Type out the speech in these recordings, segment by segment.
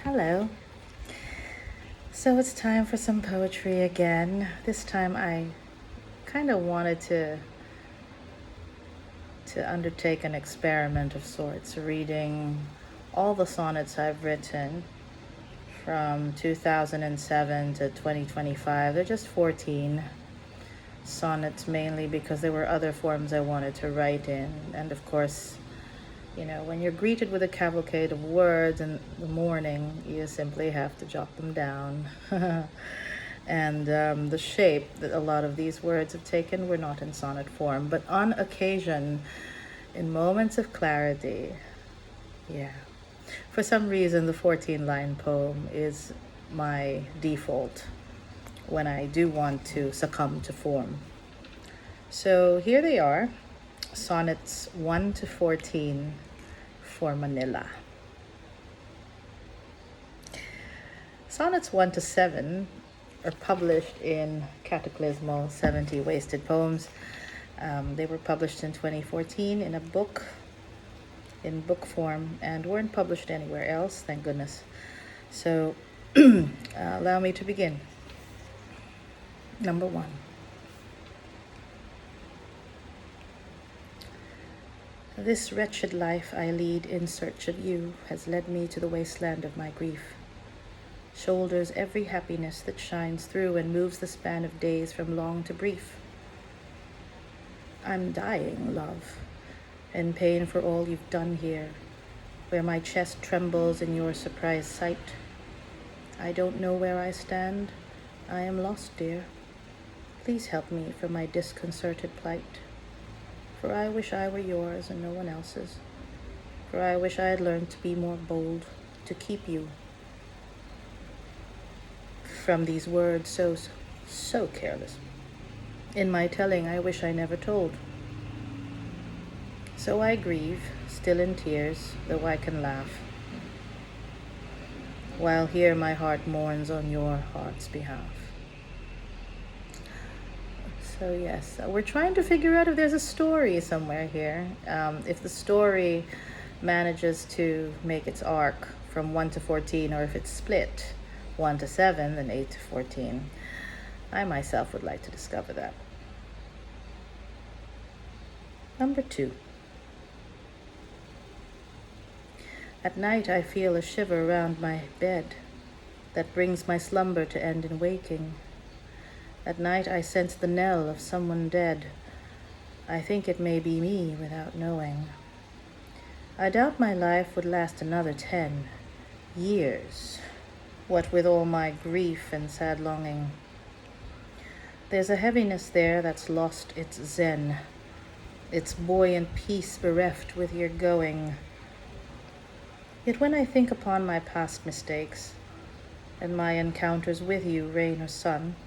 Hello. So it's time for some poetry again. This time I kind of wanted to undertake an experiment of sorts, reading all the sonnets I've written from 2007 to 2025. They're just 14 sonnets, mainly because there were other forms I wanted to write in. And of course, when you're greeted with a cavalcade of words in the morning, you simply have to jot them down. And the shape that a lot of these words have taken were not in sonnet form, but on occasion, in moments of clarity, for some reason, the 14-line poem is my default when I do want to succumb to form. So here they are, Sonnets 1 to 14 for Manila. Sonnets 1 to 7 are published in Cataclysmal 70 Wasted Poems. They were published in 2014 in a book, in book form, and weren't published anywhere else, thank goodness. So allow me to begin. Number 1. This wretched life I lead in search of you has led me to the wasteland of my grief. Shoulders every happiness that shines through and moves the span of days from long to brief. I'm dying, love, in pain for all you've done here, where my chest trembles in your surprised sight. I don't know where I stand. I am lost, dear. Please help me from my disconcerted plight. For I wish I were yours and no one else's. For I wish I had learned to be more bold, to keep you from these words so careless. In my telling, I wish I never told. So I grieve, still in tears, though I can laugh, while here my heart mourns on your heart's behalf. So yes, we're trying to figure out if there's a story somewhere here. If the story manages to make its arc from 1 to 14, or if it's split 1 to 7, then 8 to 14. I myself would like to discover that. Number 2. At night I feel a shiver round my bed that brings my slumber to end in waking. At night I sense the knell of someone dead. I think it may be me without knowing. I doubt my life would last another 10 years, what with all my grief and sad longing. There's a heaviness there that's lost its zen, its buoyant peace bereft with your going. Yet when I think upon my past mistakes and my encounters with you, rain or sun,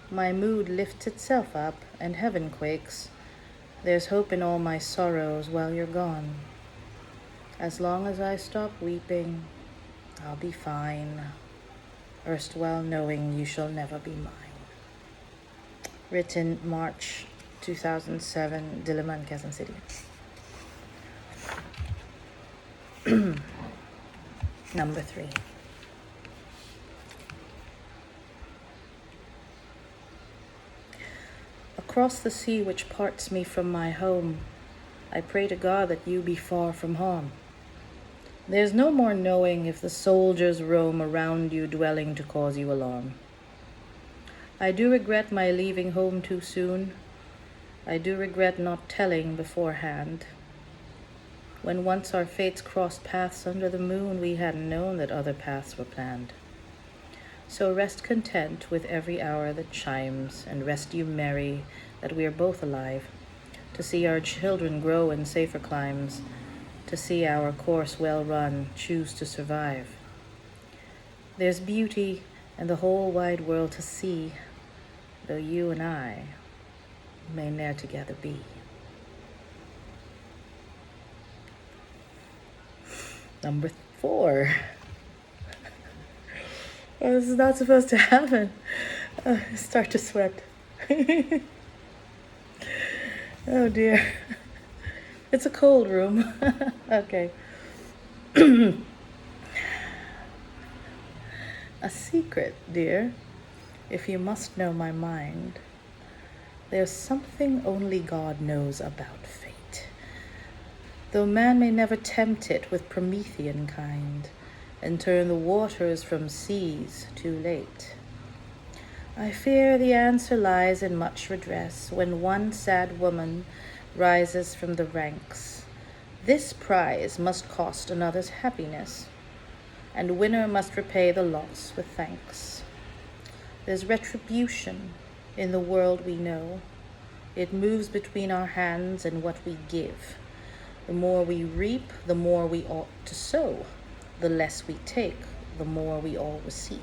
my mood lifts itself up and heaven quakes. There's hope in all my sorrows while you're gone. As long as I stop weeping, I'll be fine, erstwhile knowing you shall never be mine. Written March 2007, Diliman, Quezon City. Number 3. Across the sea which parts me from my home, I pray to God that you be far from harm. There's no more knowing if the soldiers roam around you, dwelling to cause you alarm. I do regret my leaving home too soon. I do regret not telling beforehand. When once our fates crossed paths under the moon, we hadn't known that other paths were planned. So rest content with every hour that chimes, and rest you merry that we are both alive, to see our children grow in safer climes, to see our course well run, choose to survive. There's beauty and the whole wide world to see, though you and I may ne'er together be. Number 4. Oh, this is not supposed to happen. I start to sweat. Oh dear. It's a cold room. Okay. A secret, dear, if you must know my mind. There's something only God knows about fate, though man may never tempt it with Promethean kind, and turn the waters from seas too late. I fear the answer lies in much redress when one sad woman rises from the ranks. This prize must cost another's happiness, and winner must repay the loss with thanks. There's retribution in the world we know. It moves between our hands and what we give. The more we reap, the more we ought to sow. The less we take, the more we all receive.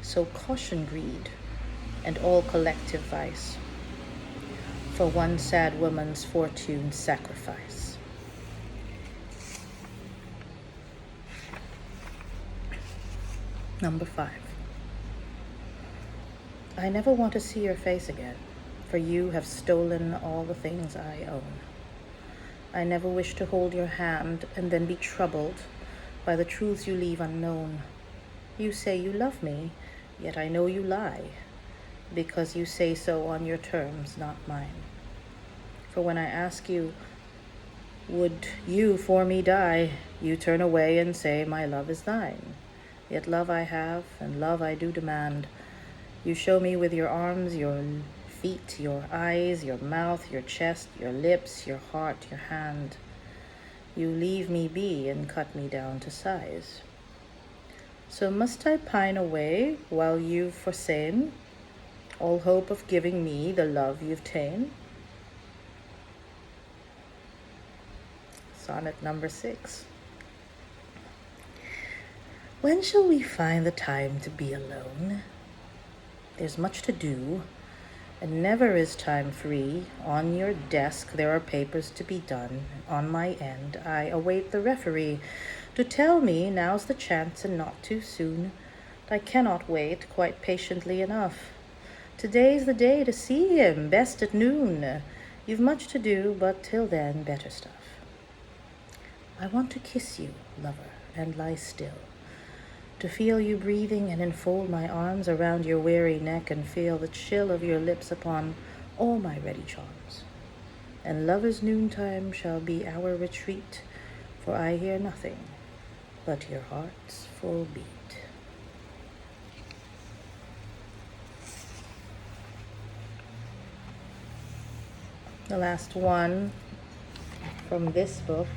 So caution greed and all collective vice, for one sad woman's fortune sacrifice. Number 5. I never want to see your face again, for you have stolen all the things I own. I never wish to hold your hand and then be troubled by the truths you leave unknown. You say you love me, yet I know you lie, because you say so on your terms, not mine. For when I ask you, would you for me die, you turn away and say, my love is thine. Yet love I have, and love I do demand. You show me with your arms, your feet, your eyes, your mouth, your chest, your lips, your heart, your hand. You leave me be and cut me down to size. So must I pine away while you've forsaken all hope of giving me the love you've ta'en? Sonnet number 6. When shall we find the time to be alone? There's much to do, and never is time free. On your desk there are papers to be done. On my end I await the referee to tell me now's the chance and not too soon. I cannot wait quite patiently enough. Today's the day to see him, best at noon. You've much to do, but till then, better stuff. I want to kiss you, lover, and lie still, to feel you breathing and enfold my arms around your weary neck and feel the chill of your lips upon all my ready charms. And lover's noontime shall be our retreat, for I hear nothing but your heart's full beat. The last one from this book.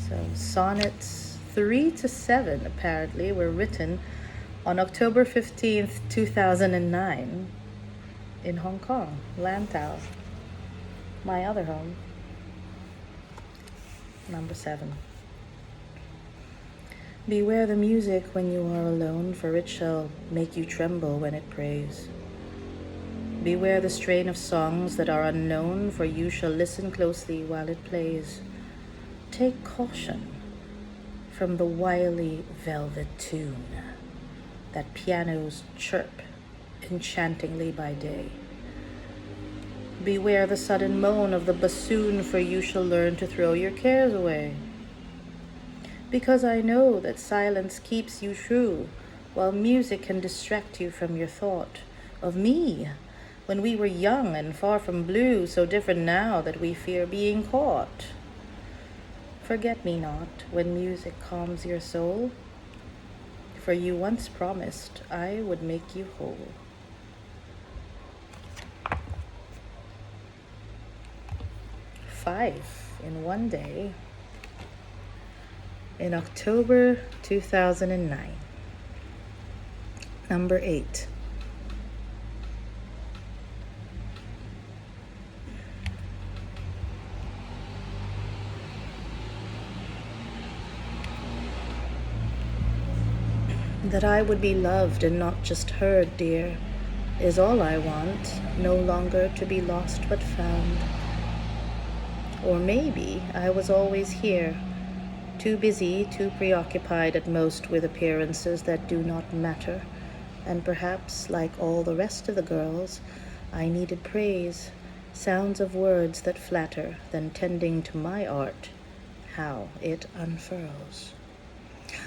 So Sonnets 3-7 apparently were written on October 15th, 2009 in Hong Kong, Lantau, my other home. Number 7. Beware the music when you are alone, for it shall make you tremble when it prays. Beware the strain of songs that are unknown, for you shall listen closely while it plays. Take caution from the wily velvet tune that pianos chirp enchantingly by day. Beware the sudden moan of the bassoon, for you shall learn to throw your cares away. Because I know that silence keeps you true, while music can distract you from your thought of me, when we were young and far from blue, so different now that we fear being caught. Forget me not when music calms your soul, for you once promised I would make you whole. Five in one day in October 2009. Number 8. That I would be loved and not just heard, dear, is all I want, no longer to be lost but found. Or maybe I was always here, too busy, too preoccupied at most with appearances that do not matter, and perhaps, like all the rest of the girls, I needed praise, sounds of words that flatter, than tending to my art, how it unfurls.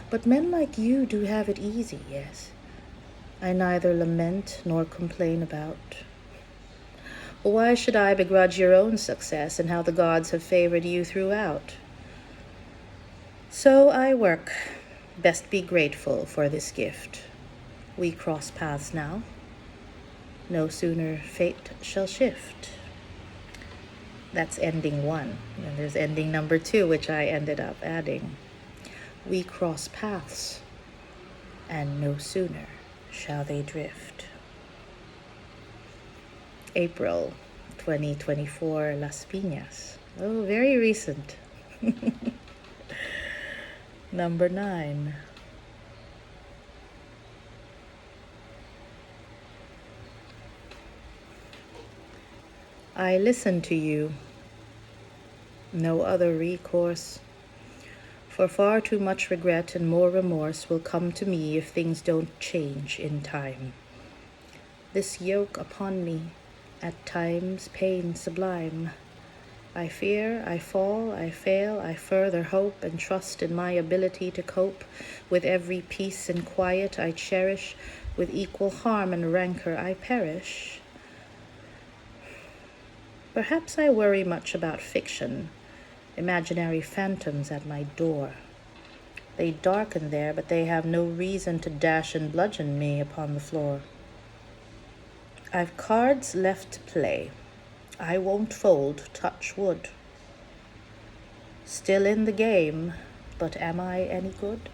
But men like you do have it easy, yes. I neither lament nor complain about. Why should I begrudge your own success and how the gods have favored you throughout? So I work. Best be grateful for this gift. We cross paths now. No sooner fate shall shift. That's ending 1. And there's ending number 2, which I ended up adding. We cross paths, and no sooner shall they drift. April 2024, Las Piñas. Oh, very recent. Number 9. I listen to you. No other recourse. For far too much regret and more remorse will come to me if things don't change in time. This yoke upon me, at times pain sublime. I fear, I fall, I fail, I further hope and trust in my ability to cope with every peace and quiet I cherish. With equal harm and rancor I perish. Perhaps I worry much about fiction, imaginary phantoms at my door. They darken there, but they have no reason to dash and bludgeon me upon the floor. I've cards left to play. I won't fold, touch wood. Still in the game, but am I any good?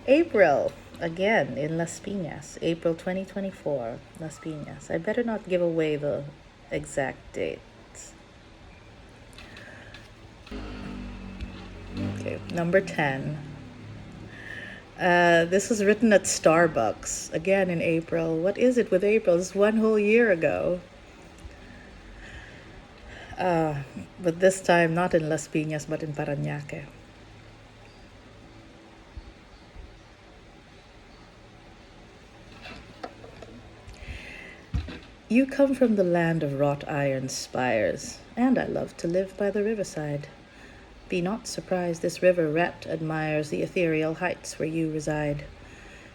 April, again in Las Piñas, April 2024, Las Piñas. I better not give away the exact dates. Okay, number 10. This was written at Starbucks, again in April. What is it with April? It's 1 whole year ago. But this time not in Las Piñas, but in Parañaque. You come from the land of wrought iron spires, and I love to live by the riverside. Be not surprised this river rat admires the ethereal heights where you reside.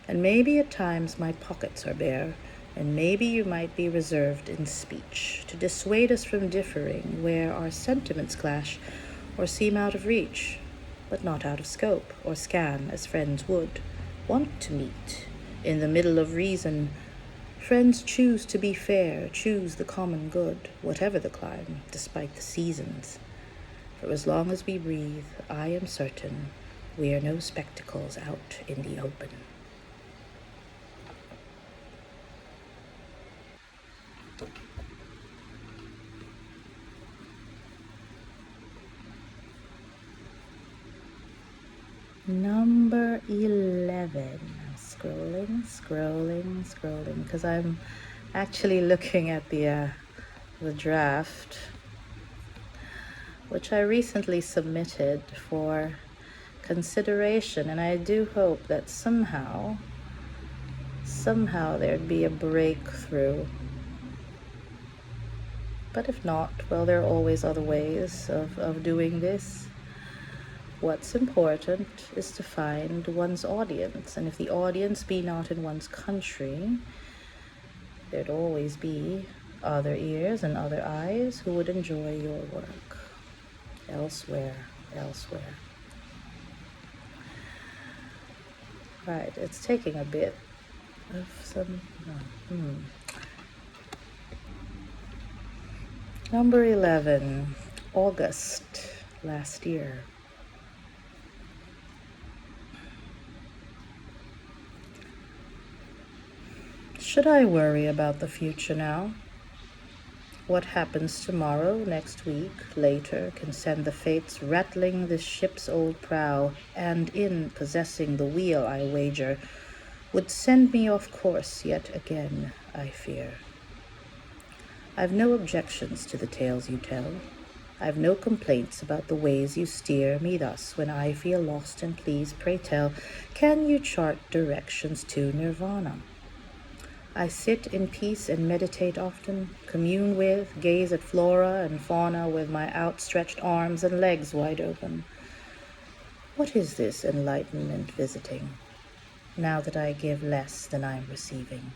And maybe at times my pockets are bare, and maybe you might be reserved in speech, to dissuade us from differing where our sentiments clash or seem out of reach, but not out of scope or scan as friends would want to meet in the middle of reason. Friends choose to be fair, choose the common good, whatever the climb, despite the seasons. For as long as we breathe, I am certain we are no spectacles out in the open. Number 11. Scrolling, because I'm actually looking at the draft, which I recently submitted for consideration, and I do hope that somehow there'd be a breakthrough. But if not, well, there are always other ways of doing this. What's important is to find one's audience, and if the audience be not in one's country, there'd always be other ears and other eyes who would enjoy your work elsewhere. Right, it's taking a bit of some... Number 11, August last year. Should I worry about the future now? What happens tomorrow, next week, later, can send the fates rattling this ship's old prow, and in possessing the wheel, I wager, would send me off course yet again, I fear. I've no objections to the tales you tell. I've no complaints about the ways you steer me thus when I feel lost, and please, pray tell, can you chart directions to nirvana? I sit in peace and meditate often, commune with, gaze at flora and fauna with my outstretched arms and legs wide open. What is this enlightenment visiting, now that I give less than I'm receiving?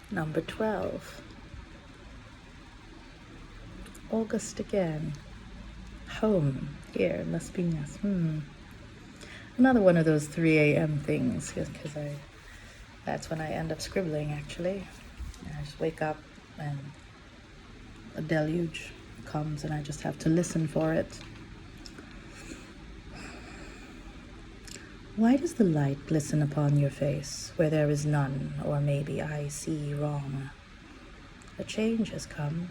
Number 12. August again. Home, here, in Las Piñas. Another one of those 3 a.m. things, because that's when I end up scribbling, actually. I just wake up and a deluge comes and I just have to listen for it. Why does the light glisten upon your face where there is none, or maybe I see wrong? A change has come,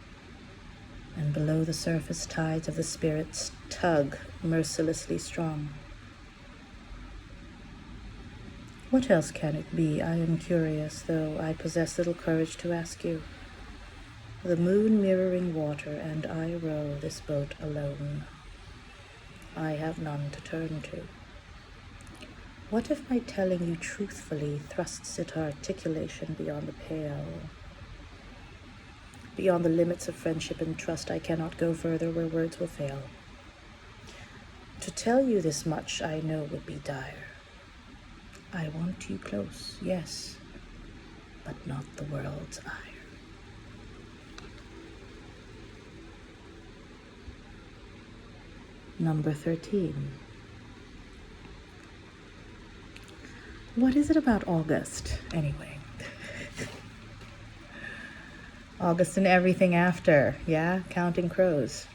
and below the surface tides of the spirits tug mercilessly strong. What else can it be? I am curious, though I possess little courage to ask you. The moon mirroring water, and I row this boat alone. I have none to turn to. What if my telling you truthfully thrusts its articulation beyond the pale? Beyond the limits of friendship and trust, I cannot go further where words will fail. To tell you this much I know would be dire. I want you close, yes, but not the world's ire. Number 13. What is it about August, anyway? August and everything after, yeah? Counting crows.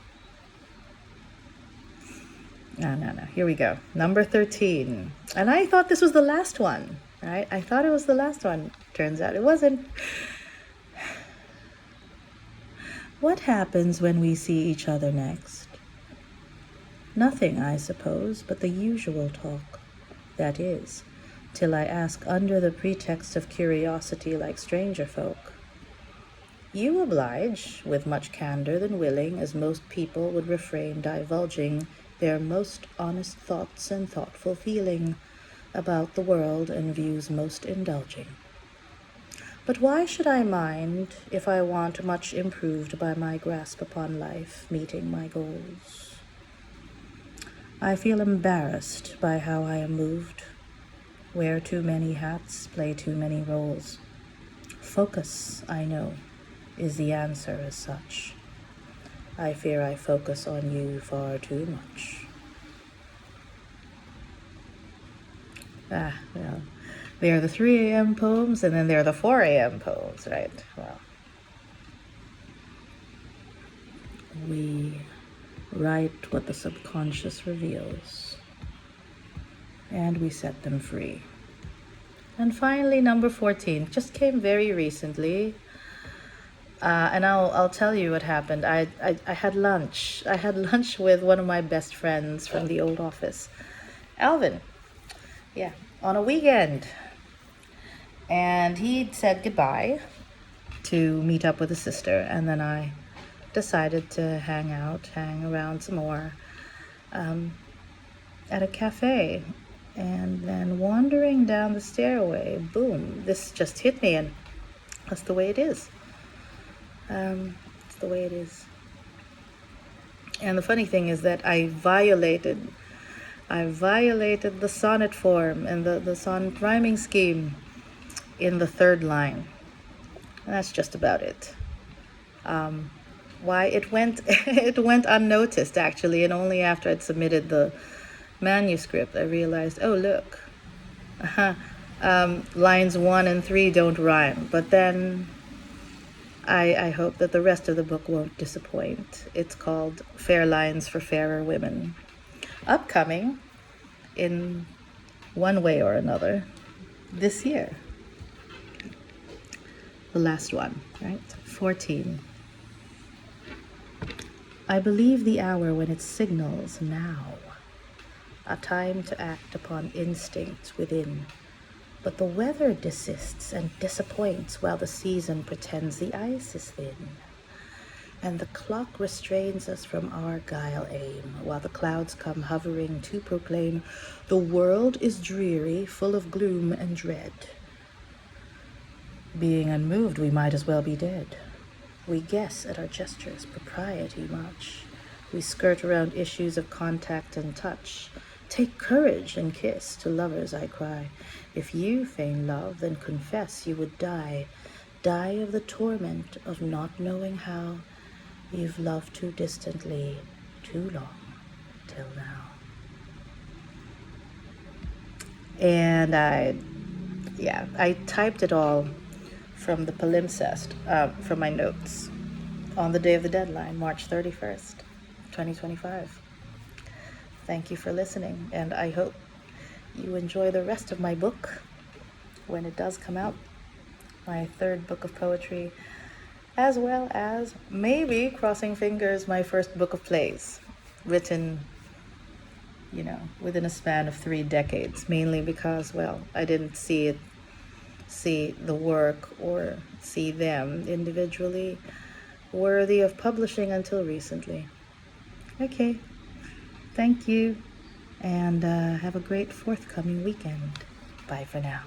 No. Here we go. Number 13. And I thought this was the last one, right? I thought it was the last one. Turns out it wasn't. What happens when we see each other next? Nothing, I suppose, but the usual talk. That is, till I ask under the pretext of curiosity like stranger folk. You oblige, with much candor than willing, as most people would refrain divulging their most honest thoughts and thoughtful feeling about the world and views most indulging. But why should I mind if I want much improved by my grasp upon life, meeting my goals? I feel embarrassed by how I am moved, wear too many hats, play too many roles. Focus, I know, is the answer as such. I fear I focus on you far too much. Well, there are the 3 a.m. poems, and then there are the 4 a.m. poems, right? Well, we write what the subconscious reveals, and we set them free. And finally, number 14 just came very recently. And I'll tell you what happened. I had lunch. I had lunch with one of my best friends from the old office, Alvin. Yeah, on a weekend. And he'd said goodbye to meet up with his sister. And then I decided to hang around some more at a cafe. And then wandering down the stairway, boom, this just hit me. And that's the way it is. It's the way it is. And the funny thing is that I violated the sonnet form and the sonnet rhyming scheme in the 3rd line. And that's just about it. Why it went unnoticed, actually, and only after I'd submitted the manuscript I realized, oh look, lines 1 and 3 don't rhyme. But then I hope that the rest of the book won't disappoint. It's called Fair Lines for Fairer Women. Upcoming in one way or another this year. The last one, right? 14. I believe the hour when it signals now, a time to act upon instincts within. But the weather desists and disappoints while the season pretends the ice is thin. And the clock restrains us from our guile aim, while the clouds come hovering to proclaim the world is dreary, full of gloom and dread. Being unmoved, we might as well be dead. We guess at our gestures propriety much, We skirt around issues of contact and touch. Take courage and kiss, to lovers I cry. If you feign love, then confess you would die. Die of the torment of not knowing how. You've loved too distantly, too long, till now. And I typed it all from the palimpsest, from my notes, on the day of the deadline, March 31st, 2025. Thank you for listening, and I hope you enjoy the rest of my book when it does come out, my third book of poetry, as well as, maybe, crossing fingers, my first book of plays, written, within a span of 3 decades, mainly because, I didn't see the work or see them individually worthy of publishing until recently. Okay, thank you, and have a great forthcoming weekend. Bye for now.